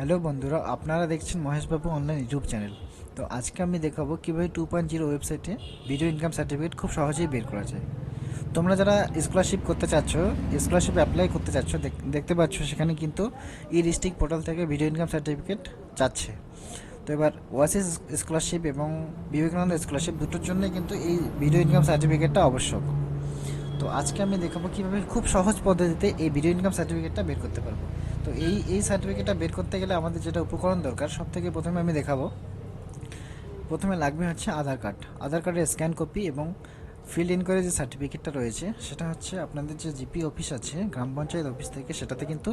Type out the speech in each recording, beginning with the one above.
Hello বন্ধুরা, আপনারা দেখছেন মহেশ বাবু অনলাইন ইউটিউব চ্যানেল। তো আজকে আমি দেখাবো কীভাবে 2.0 ওয়েবসাইটে ভিডিও ইনকাম সার্টিফিকেট খুব সহজেই বের করা যায়। তোমরা যারা স্কলারশিপ করতে চাচ্ছ, স্কলারশিপ অ্যাপ্লাই করতে চাচ্ছ, দেখতে পাচ্ছ সেখানে কিন্তু ই ডিস্ট্রিক্ট পোর্টাল থেকে ভিডিও ইনকাম সার্টিফিকেট চাচ্ছে। তো এবার ওয়াসিস স্কলারশিপ এবং বিবেকানন্দ স্কলারশিপ দুটোর জন্যই কিন্তু এই ভিডিও ইনকাম সার্টিফিকেটটা আবশ্যক। তো আজকে আমি দেখাবো কীভাবে খুব সহজ পদ্ধতিতে এই ভিডিও ইনকাম সার্টিফিকেটটা বের করতে পারবো। তো এই সার্টিফিকেটটা বের করতে গেলে আমাদের যেটা উপকরণ দরকার, সব থেকে প্রথমে আমি দেখাবো। প্রথমে লাগবে হচ্ছে আধার কার্ড, আধার কার্ডের স্ক্যান কপি এবং ফিল ইন করে যে সার্টিফিকেটটা রয়েছে সেটা হচ্ছে আপনাদের যে জিপি অফিস আছে, গ্রাম পঞ্চায়েত অফিস থেকে, সেটাতে কিন্তু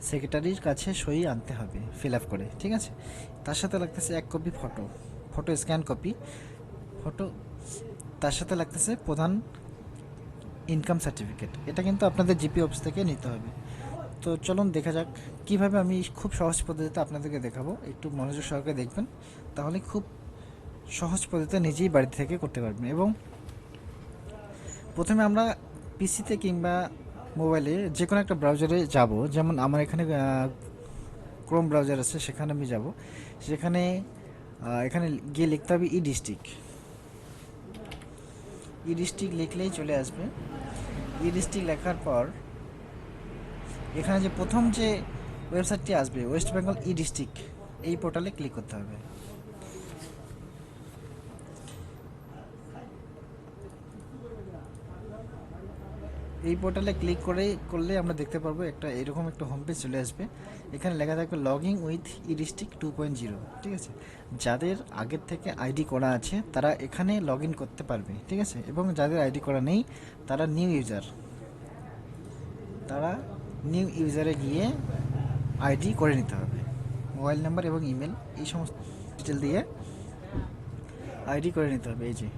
সেক্রেটারির কাছে সই আনতে হবে ফিল আপ করে, ঠিক আছে। তার সাথে লাগতেছে এক copy photo, photo scan copy photo. তার সাথে লাগতেছে প্রধান ইনকাম সার্টিফিকেট, এটা কিন্তু আপনাদের জিপি অফিস থেকে নিতে হবে। তো চলুন দেখা যাক কিভাবে আমি খুব সহজ পদ্ধতিতে আপনাদেরকে দেখাবো। একটু মনোযোগ সহকারে দেখবেন, তাহলে খুব সহজ পদ্ধতিতে নিজেই বাড়ি থেকে করতে পারবেন। এবং প্রথমে আমরা পিসিতে কিংবা মোবাইলে যে কোনো একটা ব্রাউজারে যাব, যেমন আমার এখানে ক্রোম ব্রাউজার আছে, সেখানে আমি যাব। সেখানে এখানে গিয়ে লিখতে হবে ই ডিস্ট্রিক্ট। ই ডিস্ট্রিক্ট লিখলেই চলে আসবে। ই ডিস্ট্রিক্ট লেখার পর এখানে যে প্রথম যে ওয়েবসাইটটি আসবে, ওয়েস্ট বেঙ্গল ই ডিস্ট্রিক্ট, এই পোর্টালে ক্লিক করতে হবে। এই পোর্টালে ক্লিক করলে আমরা দেখতে পারবো একটা এরকম একটা হোম পেজ চলে আসবে। এখানে লেখা থাকবে log in with E district 2.0, ঠিক আছে। যাদের আগের থেকে আইডি করা আছে তারা এখানে লগ ইন করতে পারবে, ঠিক আছে। এবং যাদের আইডি করা নেই তারা নিউ ইউজারে গিয়ে আইডি করে নিতে হবে। মোবাইল নাম্বার এবং ইমেল এই সমস্ত ডিটেল দিয়ে আইডি করে নিতে হবে। এই যে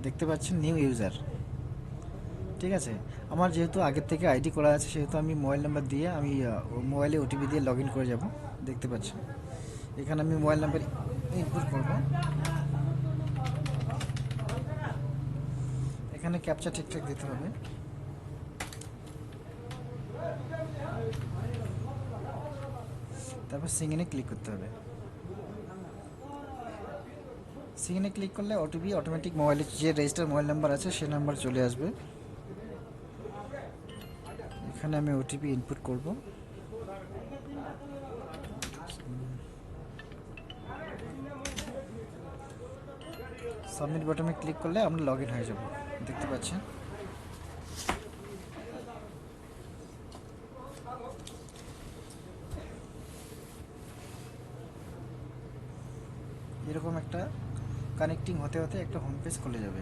দেখতে পাচ্ছেন নিউ ইউজার, ঠিক আছে। আমার যেহেতু আগের থেকে আইডি করা আছে, সেহেতু আমি মোবাইল নাম্বার দিয়ে আমি মোবাইলে ওটিপি দিয়ে লগ ইন করে যাব। দেখতে পাচ্ছেন এখানে আমি মোবাইল নাম্বার ইনপুট করব। এখানে ক্যাপচা ঠিকঠাক দিতে হবে। তারপর সিঙ্গিনে ক্লিক করতে হবে। সিঙ্গিনে ক্লিক করলে ওটিপি অটোমেটিক মোবাইলে যে রেজিস্টার মোবাইল নাম্বার আছে সে নাম্বার চলে আসবে। এখানে আমি ওটিপি ইনপুট করব। সাবমিট বাটনে ক্লিক করলে আমরা লগ ইন হয়ে যাব। দেখতে পাচ্ছেন এরকম একটা কানেক্টিং হতে হতে একটা হোম পেজ খুলে যাবে।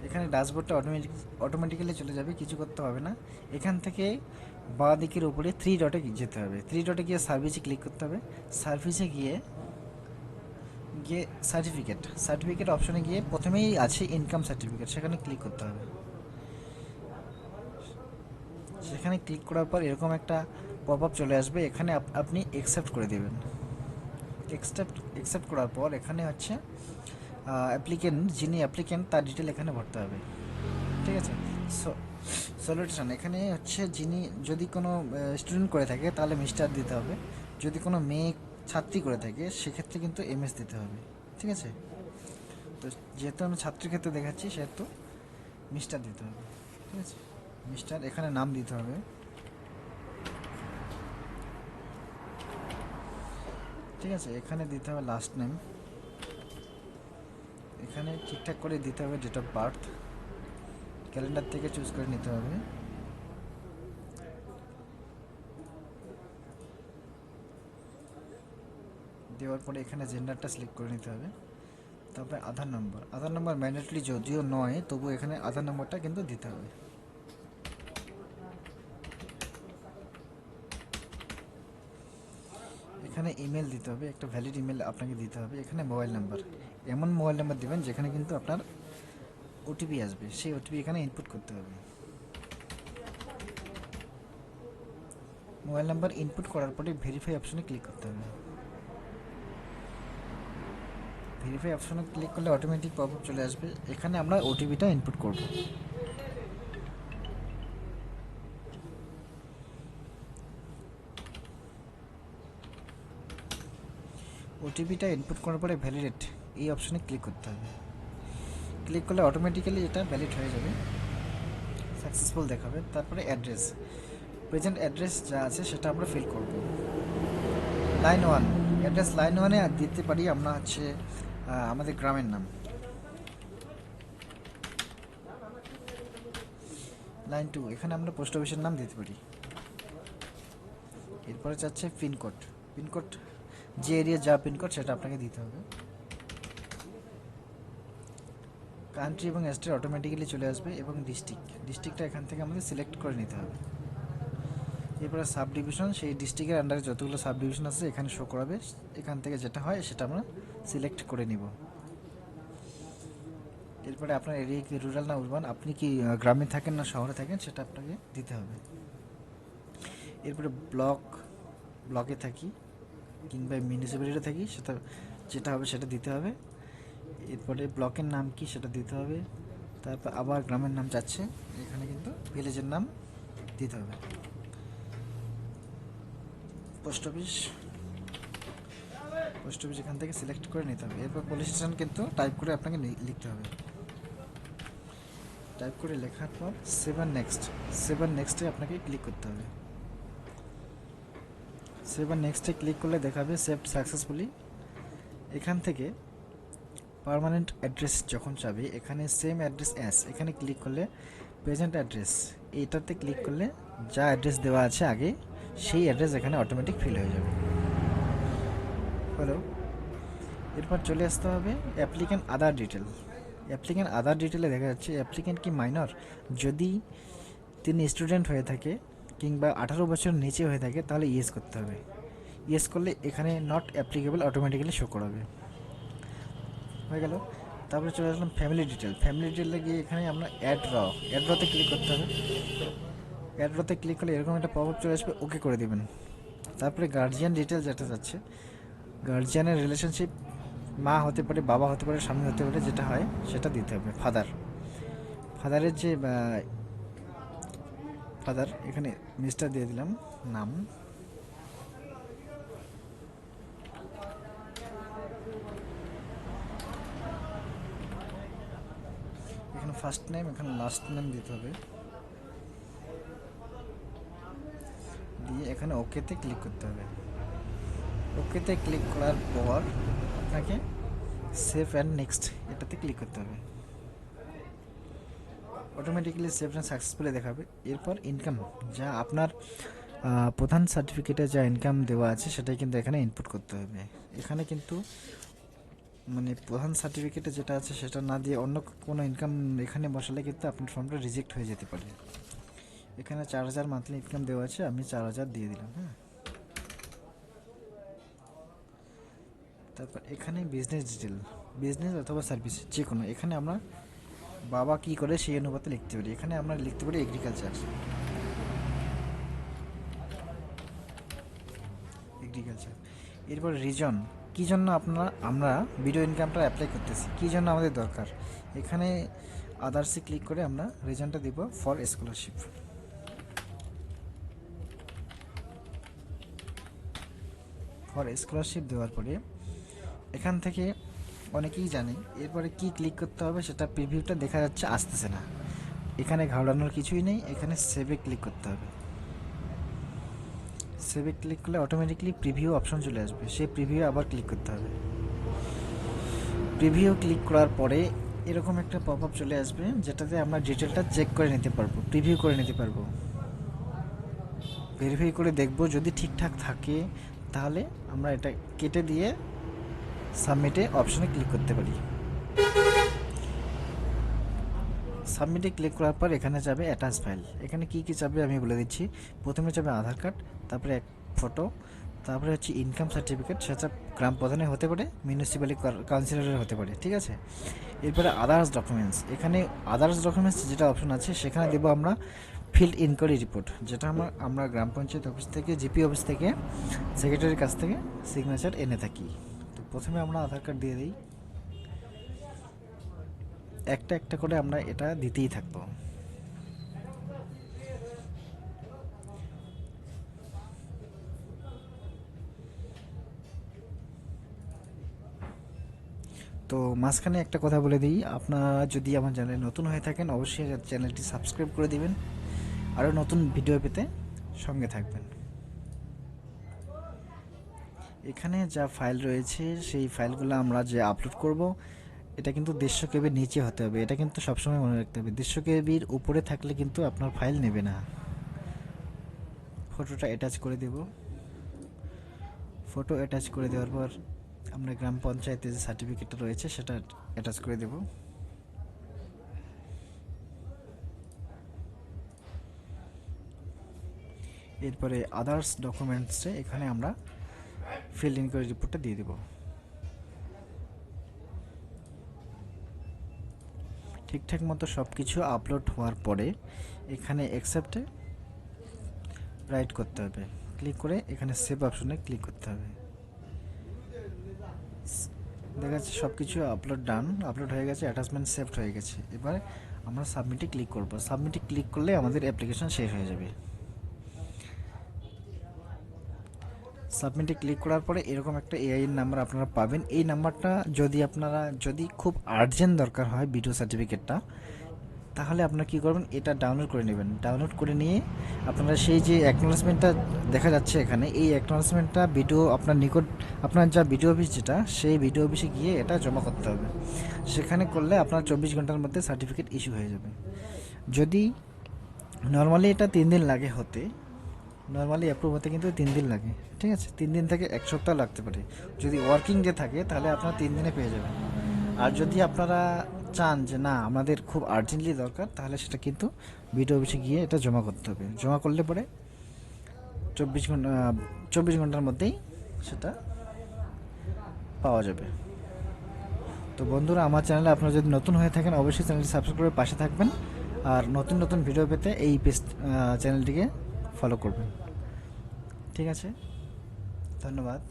এখানে ড্যাশবোর্ডটা অটোমেটিক্যালি চলে যাবে, কিছু করতে হবে না। এখান থেকে বাঁ দিকের উপরে থ্রি ডটে যেতে হবে। থ্রি ডটে গিয়ে সার্ভিসে ক্লিক করতে হবে। সার্ভিসে গিয়ে গিয়ে সার্টিফিকেট অপশনে গিয়ে প্রথমেই আছে ইনকাম সার্টিফিকেট, সেখানে ক্লিক করতে হবে। সেখানে ক্লিক করার পর এরকম একটা পপ আপ চলে আসবে। এখানে আপনি অ্যাকসেপ্ট করে দেবেন। অ্যাকসেপ্ট করার পর এখানে হচ্ছে যিনি অ্যাপ্লিকেন্ট তার ডিটেল এখানে ভরতে হবে, ঠিক আছে। সলিউশন এখানে হচ্ছে যিনি, যদি কোনো স্টুডেন্ট করে থাকে তাহলে মিস্টার দিতে হবে। যদি কোনো মেয়ে ছাত্রী করে থাকে সেক্ষেত্রে কিন্তু এমএস দিতে হবে, ঠিক আছে। তো যেহেতু আমি ছাত্রীর ক্ষেত্রে দেখাচ্ছি সেহেতু মিস্টার দিতে হবে, ঠিক আছে। মিস্টার, এখানে নাম দিতে হবে, ঠিক আছে। এখানে দিতে হবে লাস্ট নেম। এখানে ঠিকঠাক করে দিতে হবে ডেট অফ বার্থ, ক্যালেন্ডার থেকে চুজ করে নিতে হবে। দেওয়ার পরে এখানে জেন্ডারটা সিলেক্ট করে নিতে হবে। তারপরে আধার নাম্বার ম্যান্ডেটরি যদিও নয়, তবু এখানে আধার নাম্বারটা কিন্তু দিতে হবে। এখানে ইমেল দিতে হবে, একটা ভ্যালিড ইমেল আপনাকে দিতে হবে। এখানে মোবাইল নাম্বার, এমন মোবাইল নাম্বার দেবেন যেখানে কিন্তু আপনার ওটিপি আসবে, সেই ওটিপি এখানে ইনপুট করতে হবে। মোবাইল নাম্বার ইনপুট করার পরে ভেরিফাই অপশনে ক্লিক করতে হবে। ভেরিফাই অপশনে ক্লিক করলে অটোমেটিক পপ আপ চলে আসবে। এখানে আমরা ওটিপিটা ইনপুট করব। ওটিপিটা ইনপুট করার পরে ভ্যালিডেট এই অপশানে ক্লিক করতে হবে। ক্লিক করলে অটোমেটিক্যালি এটা ভ্যালিড হয়ে যাবে, সাকসেসফুল দেখাবে। তারপরে অ্যাড্রেস, প্রেজেন্ট অ্যাড্রেস যা আছে সেটা আমরা ফিল করব। লাইন 1 অ্যাড্রেস, লাইন 1-এ দিতে পারি আমরা হচ্ছে আমাদের গ্রামের নাম। লাইন 2 এখানে আমরা পোস্ট অফিসের নাম দিতে পারি। এরপরে চাচ্ছে পিনকোড, পিনকোড যে এরিয়া যা পিনকোড সেটা আপনাকে দিতে হবে। কান্ট্রি এবং স্টেট অটোমেটিক্যালি চলে আসবে, এবং ডিস্ট্রিক্টটা এখান থেকে আমাদের সিলেক্ট করে নিতে হবে। এরপরে সাব ডিভিশন, সেই ডিস্ট্রিক্টের আন্ডারে যতগুলো সাব ডিভিশন আছে এখানে শো করাবে, এখান থেকে যেটা হয় সেটা আমরা সিলেক্ট করে নিব। এরপরে আপনার এরিয়া কি রুরাল না উরবান, আপনি কি গ্রামে থাকেন না শহরে থাকেন সেটা আপনাকে দিতে হবে। এরপরে ব্লকে থাকি কিংবা মিউনিসিপ্যালিটিতে থাকি সেটা যেটা হবে সেটা দিতে হবে। এরপরে ব্লকের নাম কি সেটা দিতে হবে। তারপর আবার গ্রামের নাম চাচ্ছে, এখানে কিন্তু ভিলেজের নাম দিতে হবে। পোস্ট অফিস এখান থেকে সিলেক্ট করে নিতে হবে। এরপর পুলিশ স্টেশন কিন্তু টাইপ করে আপনাকে লিখতে হবে। টাইপ করে লেখার পর সেভ নেক্সটে আপনাকে ক্লিক করতে হবে। সেভ নেক্সটে ক্লিক করলে দেখাবে সেভড সাকসেসফুলি। এখান থেকে পার্মানেন্ট অ্যাড্রেস যখন চাবে, এখানে সেম অ্যাড্রেস অ্যাস এখানে ক্লিক করলে প্রেজেন্ট অ্যাড্রেস এইটাতে ক্লিক করলে যা অ্যাড্রেস দেওয়া আছে আগে সেই অ্যাড্রেস এখানে অটোমেটিক ফিল হয়ে যাবে। হ্যালো, এরপর চলে আসতে হবে অ্যাপ্লিক্যান্ট আদার ডিটেলে দেখা যাচ্ছে অ্যাপ্লিক্যান্ট কি মাইনর, যদি তিনি স্টুডেন্ট হয়ে থাকে কিংবা 18 বছর নিচে হয়ে থাকে তাহলে ইয়েস করতে হবে। ইয়েস করলে এখানে নট অ্যাপ্লিকেবল অটোমেটিক্যালি শো করাবে। হয়ে গেল। তারপরে চলে আসলাম ফ্যামিলি ডিটেলে গিয়ে এখানে আমরা অ্যাড রতে ক্লিক করতে হবে। অ্যাড রতে ক্লিক করলে এরকম একটা পপ আপ চলে আসবে, ওকে করে দেবেন। তারপরে গার্জিয়ান ডিটেল যেটা যাচ্ছে, গার্জিয়ানের রিলেশনশিপ মা হতে পারে, বাবা হতে পারে, স্বামী হতে পারে, যেটা হয় সেটা দিতে হবে। ফাদারের যে ফাদার এখানে মিস্টার দিয়ে দিলাম নাম। এখানে ফার্স্ট নেম, এখানে লাস্ট নেম দিতে হবে। দিয়ে এখানে ওকেতে ক্লিক করতে হবে। ওকেতে ক্লিক করার পর আপনাকে সেভ অ্যান্ড নেক্সট এটাতে ক্লিক করতে হবে। অটোমেটিক্যালি সেভ অ্যান্ড সাকসেসফুলি দেখাবে। এরপর ইনকাম, যা আপনার প্রধান সার্টিফিকেটে যা ইনকাম দেওয়া আছে সেটাই কিন্তু এখানে ইনপুট করতে হবে। এখানে কিন্তু মানে প্রধান সার্টিফিকেটে যেটা আছে সেটা না দিয়ে অন্য কোনো ইনকাম এখানে বসালে কিন্তু আপনার ফর্মটা রিজেক্ট হয়ে যেতে পারে। এখানে 4000 মান্থলি ইনকাম দেওয়া আছে, আমি 4000 দিয়ে দিলাম। হ্যাঁ, তারপর এখানে বিজনেস অথবা সার্ভিস যে কোনো, এখানে আমরা বাবা কি করে সেই অনুপাতে লিখতে পারি। এখানে আমরা লিখতে পারি এগ্রিকালচার। এরপর রিজন, কী জন্য আমরা ভিডিও ইনকামটা অ্যাপ্লাই করতেছি, কী জন্য আমাদের দরকার। এখানে আদার্সে ক্লিক করে আমরা রিজনটা দিব ফর স্কলারশিপ। দেওয়ার পরে এখান থেকে অনেকেই জানে এরপরে কি ক্লিক করতে হবে সেটা প্রিভিউটা দেখা যাচ্ছে, আসতেছে না। এখানে ঘাবড়ানোর কিছুই নেই, এখানে সেভে ক্লিক করতে হবে। সেভে ক্লিক করলে অটোমেটিকলি প্রিভিউ অপশন চলে আসবে, সেই প্রিভিউ আবার ক্লিক করতে হবে। প্রিভিউ ক্লিক করার পরে এরকম একটা পপ আপ চলে আসবে যেটাতে আমরা ডিটেলটা চেক করে নিতে পারবো, প্রিভিউ করে নিতে পারবো, ভেরিফাই করে দেখব। যদি ঠিকঠাক থাকে তাহলে আমরা এটা কেটে দিয়ে সাবমিটে অপশনে ক্লিক করতে পারি। সাবমিটে ক্লিক করার পর এখানে যাবে অ্যাটাচ ফাইল। এখানে কি কি চাবে আমি বলে দিচ্ছি। প্রথমে যাবে আধার কার্ড, তারপরে এক ফটো, তারপরে হচ্ছে ইনকাম সার্টিফিকেট, সেটা গ্রাম প্রধানের হতে পারে, মিউনিসিপ্যালিটি কাউন্সিলরের হতে পারে, ঠিক আছে। এরপরে আদার্স ডকুমেন্টস, এখানে আদার্স ডকুমেন্টস যেটা অপশন আছে সেখানে দেবো আমরা ফিল্ড ইনকোয়ারি রিপোর্ট, যেটা আমরা গ্রাম পঞ্চায়েত অফিস থেকে, জিপি অফিস থেকে, সেক্রেটারির কাছ থেকে সিগনেচার এনে থাকি। তো প্রথমে আমরা আধার কার্ড দিয়ে দিই, একটা একটা করে আমরা এটা দিতেই থাকবো। তো মাঝখানে একটা কথা বলে দিই, আপনারা যদি আমার চ্যানেলে নতুন হয়ে থাকেন অবশ্যই চ্যানেলটি সাবস্ক্রাইব করে দিবেন, আরও নতুন ভিডিও পেতে সঙ্গে থাকবেন। এখানে যা ফাইল রয়েছে সেই ফাইলগুলো আমরা যে আপলোড করব, এটা কিন্তু 150 কেবির নিচে হতে হবে। এটা কিন্তু সবসময় মনে রাখতে হবে, 150 কেবির উপরে থাকলে কিন্তু আপনার ফাইল নেবে না। ফটোটা অ্যাটাচ করে দেব। ফটো অ্যাটাচ করে দেওয়ার পর আমরা গ্রাম পঞ্চায়েতের যে সার্টিফিকেটটা রয়েছে সেটা অ্যাটাচ করে দেব। এরপরে আদার্স ডকুমেন্টসে এখানে আমরা ফিল ইন করে রিপোর্টটা দিয়ে দেব। ঠিকঠাক মতো সব কিছু আপলোড হওয়ার পরে এখানে অ্যাকসেপ্টে রাইট করতে হবে, ক্লিক করে এখানে সেভ অপশনে ক্লিক করতে হবে। দেখা যাচ্ছে সব কিছু আপলোড হয়ে গেছে, অ্যাটাচমেন্ট সেভড হয়ে গেছে। এবার আমরা সাবমিটে ক্লিক করব। সাবমিটে ক্লিক করলে আমাদের অ্যাপ্লিকেশন শেষ হয়ে যাবে। সাবমিটে ক্লিক করার পরে এরকম একটা এআইএন নাম্বার আপনারা পাবেন। এই নাম্বারটা যদি খুব আর্জেন্ট দরকার হয় ভিডিও সার্টিফিকেটটা, তাহলে আপনারা কী করবেন, এটা ডাউনলোড করে নেবেন। ডাউনলোড করে নিয়ে আপনারা সেই যে অ্যাকনোলেজমেন্টটা দেখা যাচ্ছে এখানে, এই অ্যাকনোলেজমেন্টটা আপনার নিকট, আপনার যা ভিডিও অফিস যেটা, সেই ভিডিও অফিসে গিয়ে এটা জমা করতে হবে। সেখানে করলে আপনার 24 ঘন্টার মধ্যে সার্টিফিকেট ইস্যু হয়ে যাবে। যদি নর্মালি এটা 3 দিন লাগে হতে, নর্মালি অ্যাপ্রুভ হতে কিন্তু 3 দিন লাগে, ঠিক আছে? 3 দিন থেকে 1 সপ্তাহ লাগতে পারে। যদি ওয়ার্কিং ডে থাকে তাহলে আপনারা 3 দিনে পেয়ে যাবেন। আর যদি আপনারা চান যে না আমাদের খুব আর্জেন্টলি দরকার, তাহলে সেটা কিন্তু বিডিও অফিসে গিয়ে এটা জমা করতে হবে। জমা করলে পরে 24 ঘন্টার মধ্যেই সেটা পাওয়া যাবে। তো বন্ধুরা, আমার চ্যানেলে আপনারা যদি নতুন হয়ে থাকেন অবশ্যই চ্যানেলটি সাবস্ক্রাইব করে পাশে থাকবেন, আর নতুন নতুন ভিডিও পেতে এই চ্যানেলটিকে ফলো করবেন। ঠিক আছে, ধন্যবাদ।